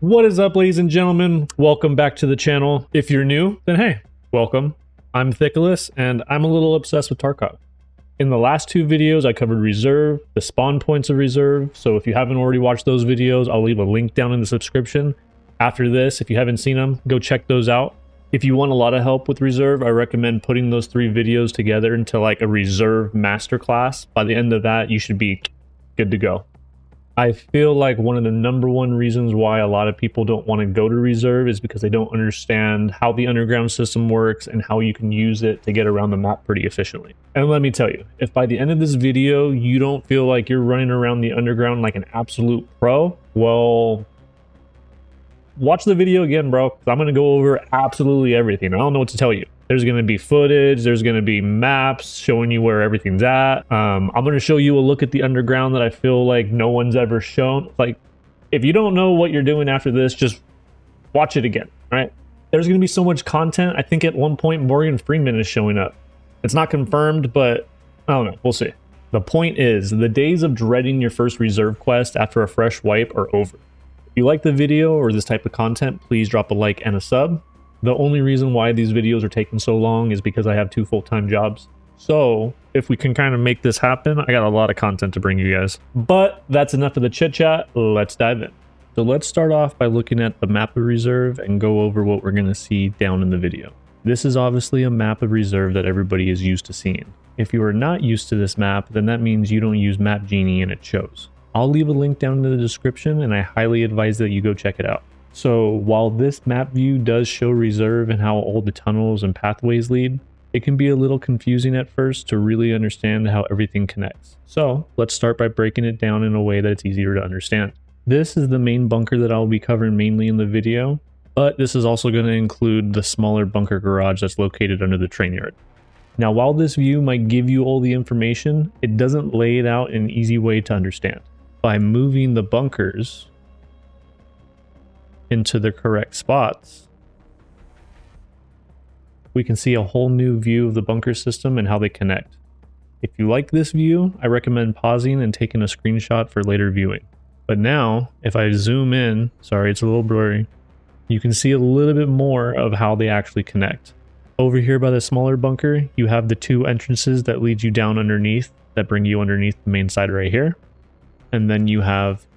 What is up, ladies and gentlemen? Welcome back to the channel. If you're new, then hey, welcome. I'm Thickless, and I'm a little obsessed with Tarkov. In the last two videos, I covered Reserve, the spawn points of Reserve, so if you haven't already watched those videos, I'll leave a link down in the description. After this, if you haven't seen them, go check those out. If you want a lot of help with Reserve, I recommend putting those three videos together into like a Reserve masterclass. By the end of that, you should be good to go. I feel like one of the #1 reasons why a lot of people don't want to go to Reserve is because they don't understand how the underground system works and how you can use it to get around the map pretty efficiently. And let me tell you, if by the end of this video you don't feel like you're running around the underground like an absolute pro, well, watch the video again, bro, because I'm going to go over absolutely everything. I don't know what to tell you. There's going to be footage, there's going to be maps showing you where everything's at. I'm going to show you a look at the underground that I feel like no one's ever shown. Like, if you don't know what you're doing after this, just watch it again, right? There's going to be so much content. I think at one point Morgan Freeman is showing up. It's not confirmed, but I don't know. We'll see. The point is, the days of dreading your first Reserve quest after a fresh wipe are over. If you like the video or this type of content, please drop a like and a sub. The only reason why these videos are taking so long is because I have 2 full-time jobs. So if we can kind of make this happen, I got a lot of content to bring you guys. But that's enough of the chit chat. Let's dive in. So let's start off by looking at the map of Reserve and go over what we're going to see down in the video. This is obviously a map of Reserve that everybody is used to seeing. If you are not used to this map, then that means you don't use Map Genie and it shows. I'll leave a link down in the description and I highly advise that you go check it out. So while this map view does show Reserve and how all the tunnels and pathways lead, it can be a little confusing at first to really understand how everything connects. So let's start by breaking it down in a way that it's easier to understand. This is the main bunker that I'll be covering mainly in the video, but this is also going to include the smaller bunker garage that's located under the train yard. Now, while this view might give you all the information, it doesn't lay it out in an easy way to understand. By moving the bunkers into the correct spots, we can see a whole new view of the bunker system and how they connect. If you like this view, I recommend pausing and taking a screenshot for later viewing. But now, if I zoom in, sorry, it's a little blurry, you can see a little bit more of how they actually connect. Over here by the smaller bunker, you have the 2 entrances that lead you down underneath, that bring you underneath the main side right here. And then you have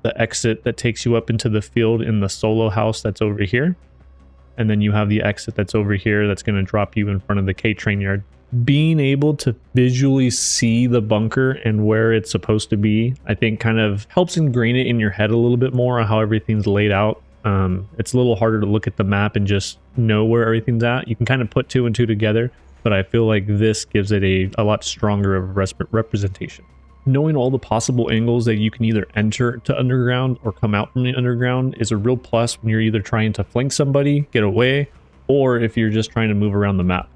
the exit that takes you up into the field in the solo house that's over here. And then you have the exit that's over here that's going to drop you in front of the K train yard. Being able to visually see the bunker and where it's supposed to be, I think kind of helps ingrain it in your head a little bit more on how everything's laid out. It's a little harder to look at the map and just know where everything's at. You can kind of put 2 and 2 together, but I feel like this gives it a lot stronger of a representation. Knowing all the possible angles that you can either enter to underground or come out from the underground is a real plus when you're either trying to flank somebody, get away, or if you're just trying to move around the map.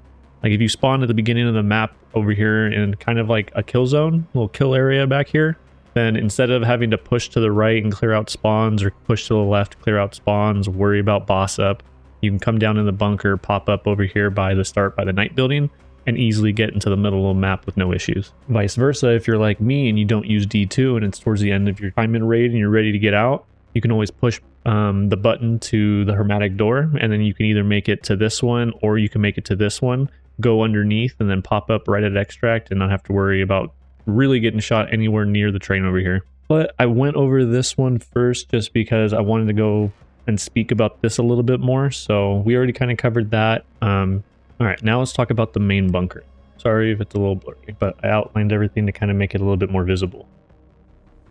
Like if you spawn at the beginning of the map over here in kind of like a kill zone, little kill area back here, then instead of having to push to the right and clear out spawns or push to the left, clear out spawns, worry about boss up, you can come down in the bunker, pop up over here by the start by the night building, and easily get into the middle of the map with no issues. Vice versa, if you're like me and you don't use D2 and it's towards the end of your time in raid and you're ready to get out, you can always push the button to the hermetic door, and then you can either make it to this one or you can make it to this one, go underneath and then pop up right at extract and not have to worry about really getting shot anywhere near the train over here. But I went over this one first just because I wanted to go and speak about this a little bit more. So we already kind of covered that. All right, now let's talk about the main bunker. Sorry if it's a little blurry, but I outlined everything to kind of make it a little bit more visible.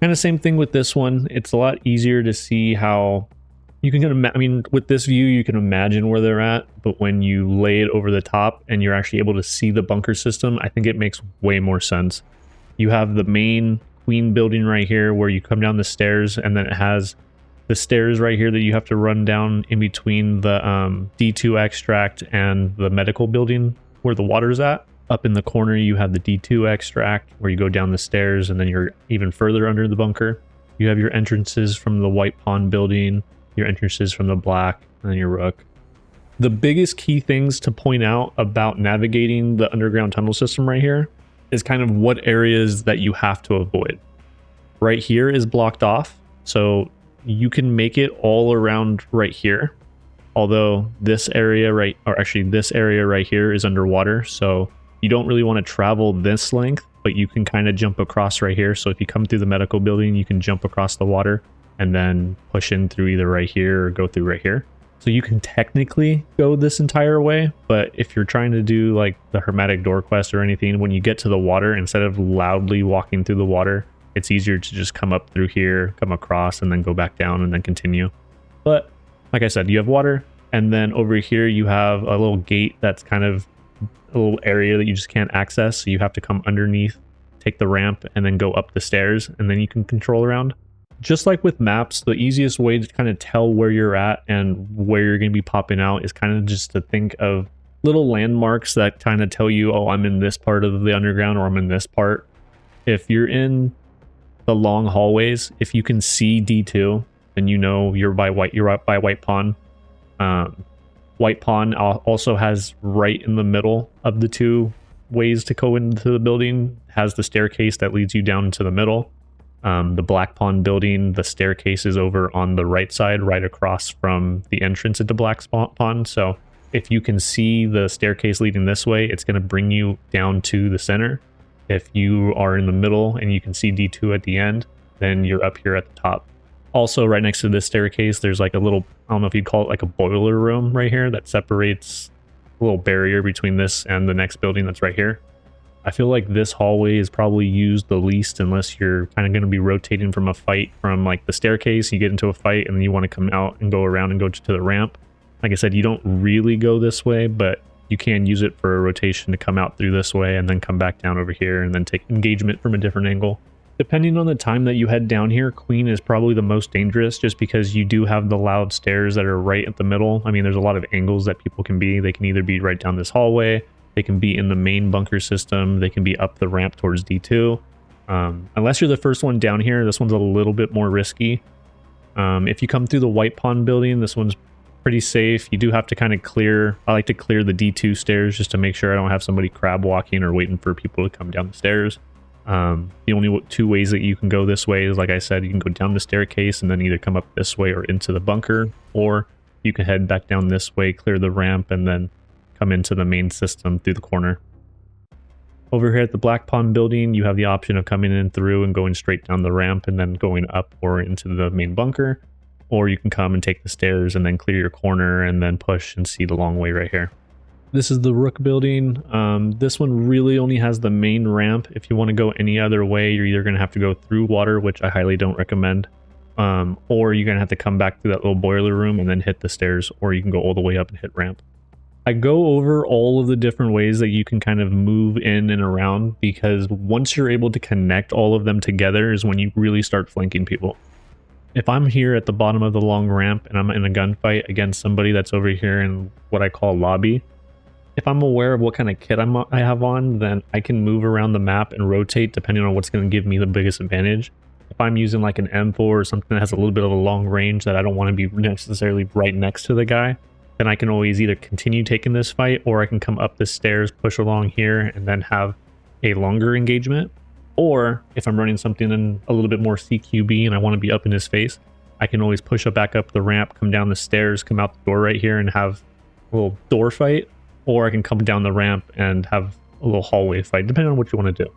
Kind of same thing with this one. It's a lot easier to see how you can, I mean, with this view, you can imagine where they're at, but when you lay it over the top and you're actually able to see the bunker system, I think it makes way more sense. You have the main queen building right here where you come down the stairs, and then it has the stairs right here that you have to run down in between the D2 extract and the medical building where the water's at. Up in the corner, you have the D2 extract where you go down the stairs and then you're even further under the bunker. You have your entrances from the White Pond building, your entrances from the Black, and then your Rook. The biggest key things to point out about navigating the underground tunnel system right here is kind of what areas that you have to avoid. Right here is blocked off. So you can make it all around right here. Although this area this area right here is underwater, so you don't really want to travel this length, but you can kind of jump across right here. So if you come through the medical building, you can jump across the water and then push in through either right here or go through right here. So you can technically go this entire way, but if you're trying to do like the hermetic door quest or anything, when you get to the water, instead of loudly walking through the water, it's easier to just come up through here, come across, and then go back down and then continue. But like I said, you have water, and then over here you have a little gate that's kind of a little area that you just can't access. So you have to come underneath, take the ramp, and then go up the stairs, and then you can control around. Just like with maps, the easiest way to kind of tell where you're at and where you're going to be popping out is kind of just to think of little landmarks that kind of tell you, oh, I'm in this part of the underground, or I'm in this part. If you're in the long hallways, if you can see D2, then you know you're by White Pond. White Pond also has right in the middle of the two ways to go into the building, has the staircase that leads you down into the middle. The Black Pond building, the staircase is over on the right side, right across from the entrance into Black Pond. So if you can see the staircase leading this way, it's going to bring you down to the center. If you are in the middle and you can see D2 at the end, then you're up here at the top. Also, right next to this staircase, there's like a little, I don't know if you'd call it like a boiler room right here that separates a little barrier between this and the next building that's right here. I feel like this hallway is probably used the least unless you're kind of going to be rotating from a fight from like the staircase. You get into a fight and then you want to come out and go around and go to the ramp. Like I said, you don't really go this way, but you can use it for a rotation to come out through this way and then come back down over here and then take engagement from a different angle. Depending on the time that you head down here, Queen is probably the most dangerous just because you do have the loud stairs that are right at the middle. I mean, there's a lot of angles that people can be. They can either be right down this hallway, they can be in the main bunker system, they can be up the ramp towards D2. Unless you're the first one down here, this one's a little bit more risky. If you come through the White Pond building, this one's pretty safe. You do have to kind of clear, I like to clear the D2 stairs just to make sure I don't have somebody crab walking or waiting for people to come down the stairs. The only two ways that you can go this way is, like I said, you can go down the staircase and then either come up this way or into the bunker, or you can head back down this way, clear the ramp, and then come into the main system through the corner. Over here at the Black Pond building, you have the option of coming in through and going straight down the ramp and then going up or into the main bunker, or you can come and take the stairs and then clear your corner and then push and see the long way right here. This is the Rook building. This one really only has the main ramp. If you want to go any other way, you're either going to have to go through water, which I highly don't recommend, or you're going to have to come back through that little boiler room and then hit the stairs, or you can go all the way up and hit ramp. I go over all of the different ways that you can kind of move in and around, because once you're able to connect all of them together is when you really start flanking people. If I'm here at the bottom of the long ramp and I'm in a gunfight against somebody that's over here in what I call lobby, if I'm aware of what kind of kit I have on, then I can move around the map and rotate depending on what's going to give me the biggest advantage. If I'm using like an M4 or something that has a little bit of a long range that I don't want to be necessarily right next to the guy, then I can always either continue taking this fight, or I can come up the stairs, push along here, and then have a longer engagement. Or if I'm running something in a little bit more CQB and I want to be up in his face, I can always push up back up the ramp, come down the stairs, come out the door right here and have a little door fight. Or I can come down the ramp and have a little hallway fight, depending on what you want to do.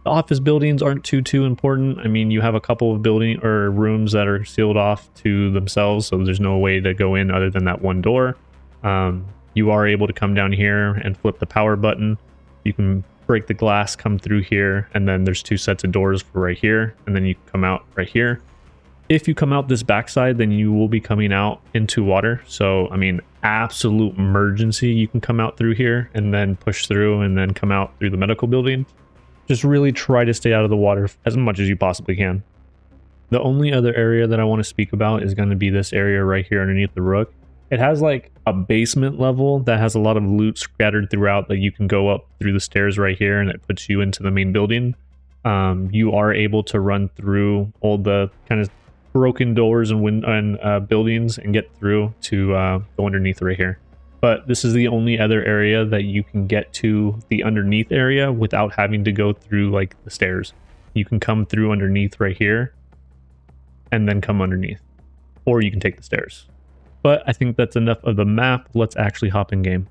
The office buildings aren't too important. I mean, you have a couple of building or rooms that are sealed off to themselves, so there's no way to go in other than that one door. You are able to come down here and flip the power button. You can break the glass, come through here, and then there's two sets of doors for right here, and then you come out right here. If you come out this backside, then you will be coming out into water. So, I mean, absolute emergency, you can come out through here and then push through and then come out through the medical building. Just really try to stay out of the water as much as you possibly can. The only other area that I want to speak about is going to be this area right here underneath the Rook. It has like a basement level that has a lot of loot scattered throughout that you can go up through the stairs right here, and it puts you into the main building. You are able to run through all the kind of broken doors and buildings and get through to go underneath right here. But this is the only other area that you can get to the underneath area without having to go through like the stairs. You can come through underneath right here and then come underneath. Or you can take the stairs. But I think that's enough of the map. Let's actually hop in game.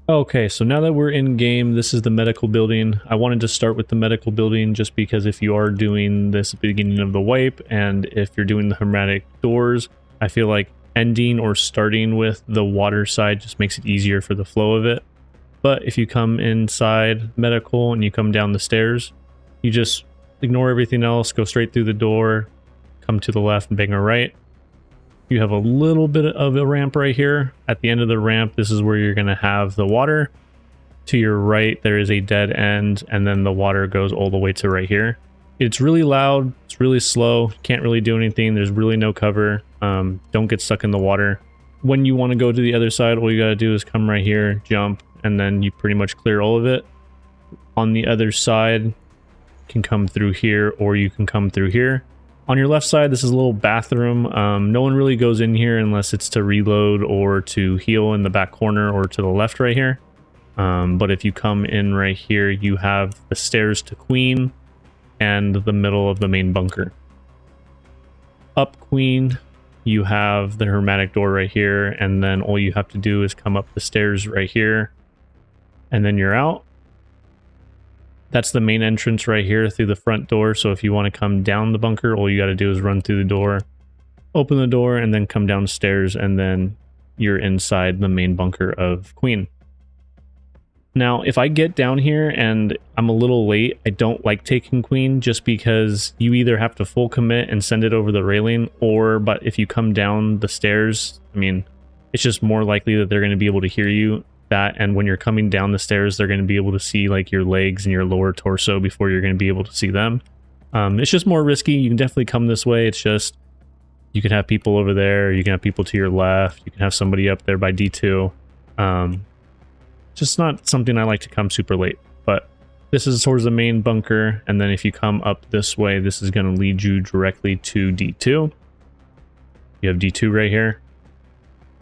Okay, so now that we're in game, this is the medical building. I wanted to start with the medical building just because if you are doing this at the beginning of the wipe, and if you're doing the hermetic doors, I feel like ending or starting with the water side just makes it easier for the flow of it. But if you come inside medical and you come down the stairs, you just ignore everything else, go straight through the door, come to the left and bang a right. You have a little bit of a ramp right here. At the end of the ramp, this is where you're going to have the water. To your right, there is a dead end, and then the water goes all the way to right here. It's really loud. It's really slow. Can't really do anything. There's really no cover. Don't get stuck in the water. When you want to go to the other side, all you got to do is come right here, jump, and then you pretty much clear all of it. On the other side, you can come through here, or you can come through here. On your left side, this is a little bathroom. No one really goes in here unless it's to reload or to heal in the back corner or to the left right here. But if you come in right here, you have the stairs to Queen and the middle of the main bunker. Up Queen, you have the hermetic door right here, and then all you have to do is come up the stairs right here, and then you're out. That's the main entrance right here through the front door. So if you want to come down the bunker, all you got to do is run through the door, open the door, and then come downstairs, and then you're inside the main bunker of Queen. Now, if I get down here and I'm a little late, I don't like taking Queen just because you either have to full commit and send it over the railing, but if you come down the stairs, I mean, it's just more likely that they're going to be able to hear you. And when you're coming down the stairs, they're going to be able to see like your legs and your lower torso before you're going to be able to see them. It's just more risky. You can definitely come this way. It's just, you can have people over there, you can have people to your left, you can have somebody up there by D2. Just not something I like to come super late, but this is towards the main bunker. And then if you come up this way, this is going to lead you directly to D2. You have D2 right here.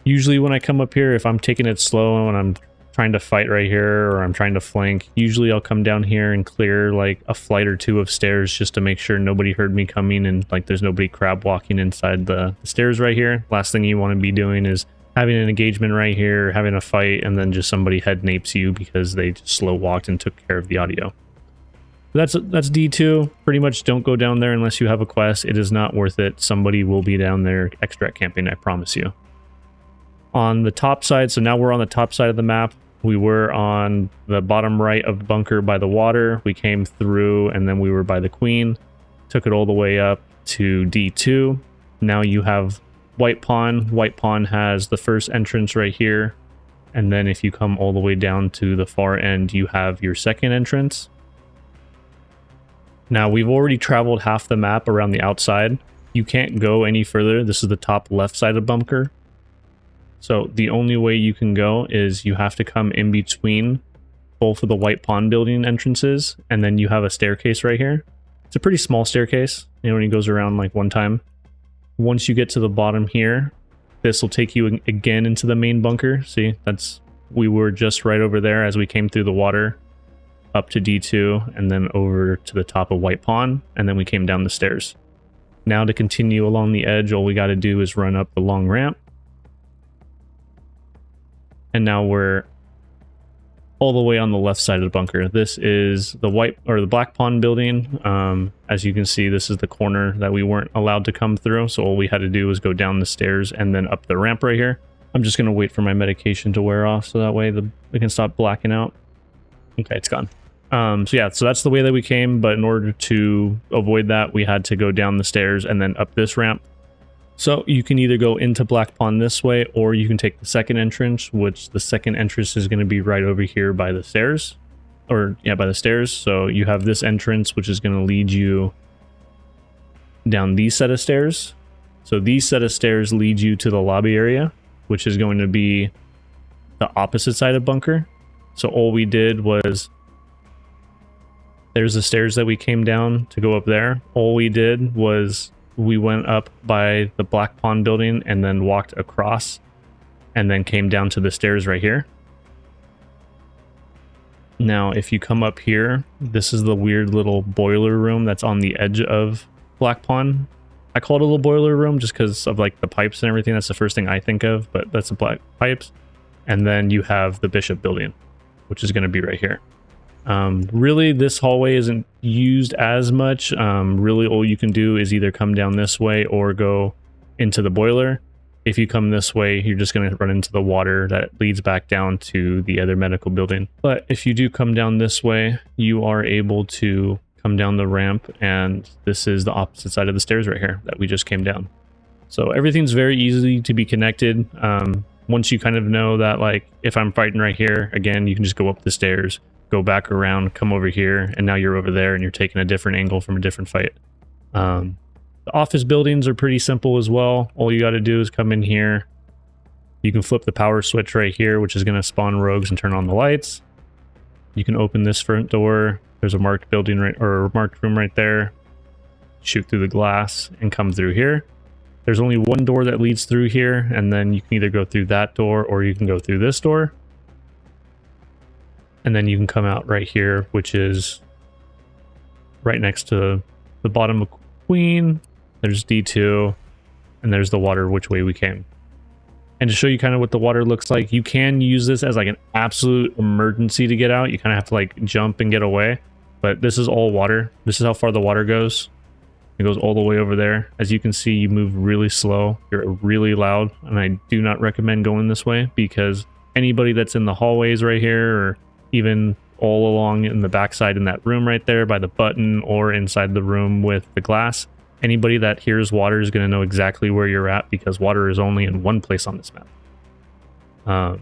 Usually when I come up here, if I'm taking it slow and I'm trying to fight right here or I'm trying to flank, usually I'll come down here and clear like a flight or two of stairs just to make sure nobody heard me coming and like there's nobody crab walking inside the stairs right here. Last thing you want to be doing is having an engagement right here, having a fight, and then just somebody head napes you because they just slow walked and took care of the audio. That's D2. Pretty much don't go down there unless you have a quest. It is not worth it. Somebody will be down there extract camping, I promise you. On the top side, so now we're on the top side of the map. We were on the bottom right of the bunker by the water. We came through and then we were by the Queen. Took it all the way up to D2. Now you have White Pawn. White Pawn has the first entrance right here. And then if you come all the way down to the far end, you have your second entrance. Now we've already traveled half the map around the outside. You can't go any further. This is the top left side of bunker. So the only way you can go is you have to come in between both of the White Pawn building entrances, and then you have a staircase right here. It's a pretty small staircase, it only goes around like one time. Once you get to the bottom here, this will take you again into the main bunker. See, we were just right over there as we came through the water up to D2 and then over to the top of White Pawn, and then we came down the stairs. Now to continue along the edge, all we got to do is run up the long ramp. And now we're all the way on the left side of the bunker. This is the Black Pawn building. As you can see, this is the corner that we weren't allowed to come through. So all we had to do was go down the stairs and then up the ramp right here. I'm just going to wait for my medication to wear off so that way we can stop blacking out. Okay, it's gone. So that's the way that we came. But in order to avoid that, we had to go down the stairs and then up this ramp. So you can either go into Black Pawn this way, or you can take the second entrance, which the second entrance is going to be right over here by the stairs. By the stairs. So you have this entrance, which is going to lead you down these set of stairs. So these set of stairs lead you to the lobby area, which is going to be the opposite side of bunker. So all we did was, there's the stairs that we came down to go up there. All we did was we went up by the Black Pawn building and then walked across and then came down to the stairs right here. Now, if you come up here, this is the weird little boiler room that's on the edge of Black Pawn. I call it a little boiler room just because of like the pipes and everything. That's the first thing I think of, but that's the black pipes. And then you have the bishop building, which is going to be right here. Really, this hallway isn't used as much. Really, all you can do is either come down this way or go into the boiler. If you come this way, you're just going to run into the water that leads back down to the other medical building. But if you do come down this way, you are able to come down the ramp, and this is the opposite side of the stairs right here that we just came down. So everything's very easy to be connected. Once you kind of know that, like, if I'm fighting right here, again, you can just go up the stairs, go back around, come over here, and now you're over there and you're taking a different angle from a different fight. The office buildings are pretty simple as well. All you got to do is come in here. You can flip the power switch right here, which is going to spawn rogues and turn on the lights. You can open this front door. There's a marked building right, or a marked room right there. Shoot through the glass and come through here. There's only one door that leads through here, and then you can either go through that door or you can go through this door. And then you can come out right here, which is right next to the bottom of Queen. There's D2, and there's the water which way we came. And to show you kind of what the water looks like, you can use this as like an absolute emergency to get out. You kind of have to like jump and get away. But this is all water. This is how far the water goes. It goes all the way over there. As you can see, you move really slow. You're really loud, and I do not recommend going this way because anybody that's in the hallways right here, or even all along in the backside in that room right there by the button, or inside the room with the glass, anybody that hears water is going to know exactly where you're at because water is only in one place on this map.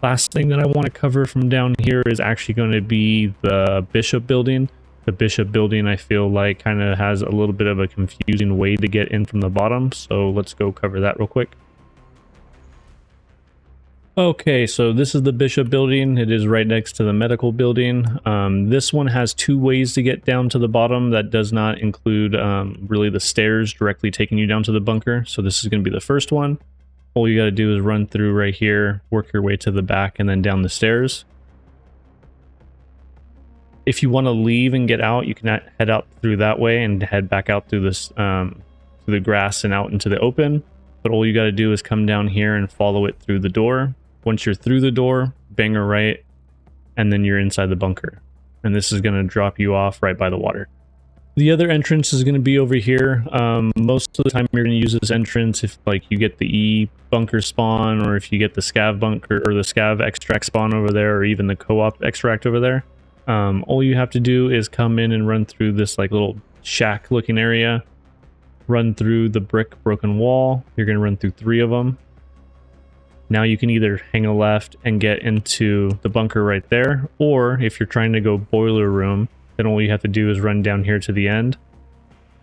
Last thing that I want to cover from down here is actually going to be the bishop building. The bishop building, I feel like, kind of has a little bit of a confusing way to get in from the bottom, so let's go cover that real quick. Okay, so this is the bishop building. It is right next to the medical building. This one has two ways to get down to the bottom. That does not include really the stairs directly taking you down to the bunker. So this is going to be the first one. All you got to do is run through right here, work your way to the back, and then down the stairs. If you want to leave and get out, you can head out through that way and head back out through this through the grass and out into the open. But all you got to do is come down here and follow it through the door. Once you're through the door, bang a right, and then you're inside the bunker. And this is going to drop you off right by the water. The other entrance is going to be over here. Most of the time you're going to use this entrance if like you get the E bunker spawn, or if you get the scav bunker or the scav extract spawn over there, or even the co-op extract over there. All you have to do is come in and run through this like little shack looking area. Run through the brick broken wall. You're going to run through 3 of them. Now you can either hang a left and get into the bunker right there, or if you're trying to go boiler room, then all you have to do is run down here to the end,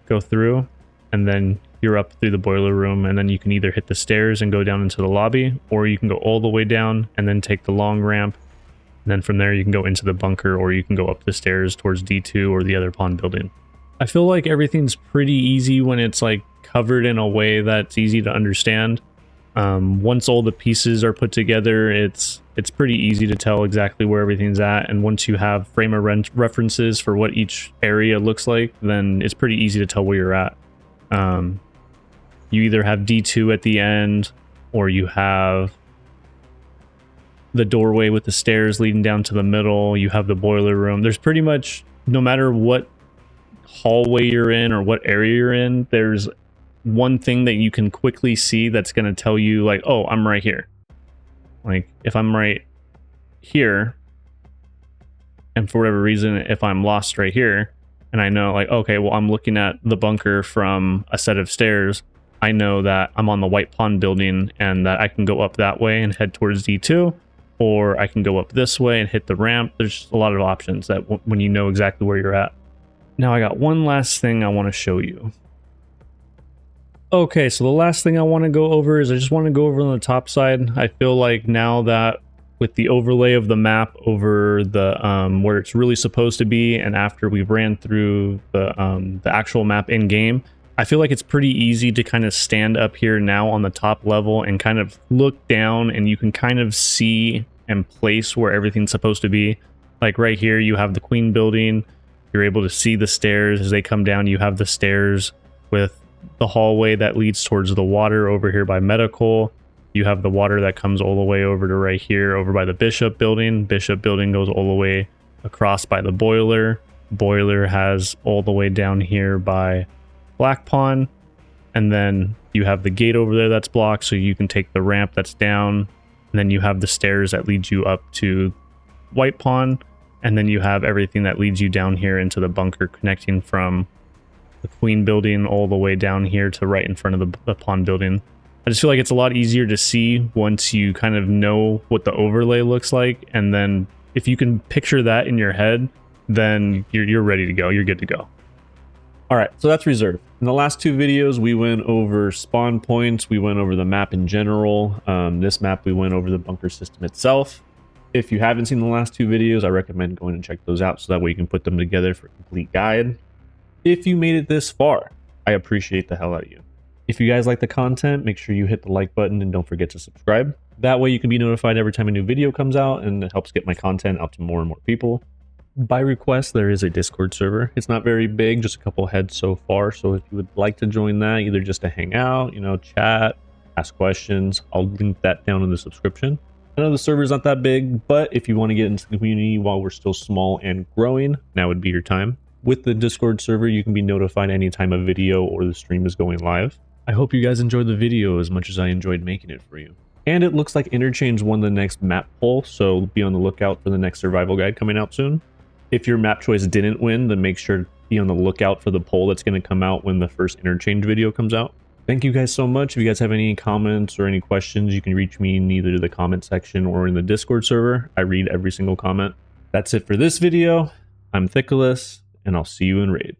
go through, and then you're up through the boiler room, and then you can either hit the stairs and go down into the lobby, or you can go all the way down and then take the long ramp, and then from there you can go into the bunker, or you can go up the stairs towards D2 or the other pawn building. I feel like everything's pretty easy when it's like covered in a way that's easy to understand. Once all the pieces are put together, it's pretty easy to tell exactly where everything's at, and once you have frame of references for what each area looks like, then it's pretty easy to tell where you're at. You either have D2 at the end, or you have the doorway with the stairs leading down to the middle, you have the boiler room. There's pretty much, no matter what hallway you're in or what area you're in, there's one thing that you can quickly see that's going to tell you like, oh, I'm right here. Like if I'm right here, and for whatever reason, if I'm lost right here, and I know like, okay, well, I'm looking at the bunker from a set of stairs, I know that I'm on the white pawn building and that I can go up that way and head towards D2, or I can go up this way and hit the ramp. There's a lot of options that when you know exactly where you're at. Now I got one last thing I want to show you. Okay, so the last thing I want to go over is I just want to go over on the top side. I feel like now that with the overlay of the map over the where it's really supposed to be, and after we ran through the actual map in game, I feel like it's pretty easy to kind of stand up here now on the top level and kind of look down, and you can kind of see and place where everything's supposed to be. Like right here, you have the Queen building. You're able to see the stairs as they come down. You have the stairs with the hallway that leads towards the water over here by medical. You have the water that comes all the way over to right here over by the Bishop building. Bishop building goes all the way across by the boiler. Boiler has all the way down here by Black Pond. And then you have the gate over there that's blocked, so you can take the ramp that's down. And then you have the stairs that lead you up to White Pond. And then you have everything that leads you down here into the bunker, connecting from the Queen building all the way down here to right in front of the Pond building. I just feel like it's a lot easier to see once you kind of know what the overlay looks like. And then if you can picture that in your head, then you're ready to go. You're good to go. All right, so that's reserve. In the last two videos, we went over spawn points. We went over the map in general. This map, we went over the bunker system itself. If you haven't seen the last two videos, I recommend going and check those out so that way you can put them together for a complete guide. If you made it this far, I appreciate the hell out of you. If you guys like the content, make sure you hit the like button and don't forget to subscribe. That way you can be notified every time a new video comes out, and it helps get my content out to more and more people. By request, there is a Discord server. It's not very big, just a couple heads so far. So if you would like to join that, either just to hang out, chat, ask questions, I'll link that down in the description. I know the server's not that big, but if you want to get into the community while we're still small and growing, now would be your time. With the Discord server, you can be notified anytime a video or the stream is going live. I hope you guys enjoyed the video as much as I enjoyed making it for you. And it looks like Interchange won the next map poll, so be on the lookout for the next survival guide coming out soon. If your map choice didn't win, then make sure to be on the lookout for the poll that's going to come out when the first Interchange video comes out. Thank you guys so much. If you guys have any comments or any questions, you can reach me in either the comment section or in the Discord server. I read every single comment. That's it for this video. I'm Thickless, and I'll see you in Raid.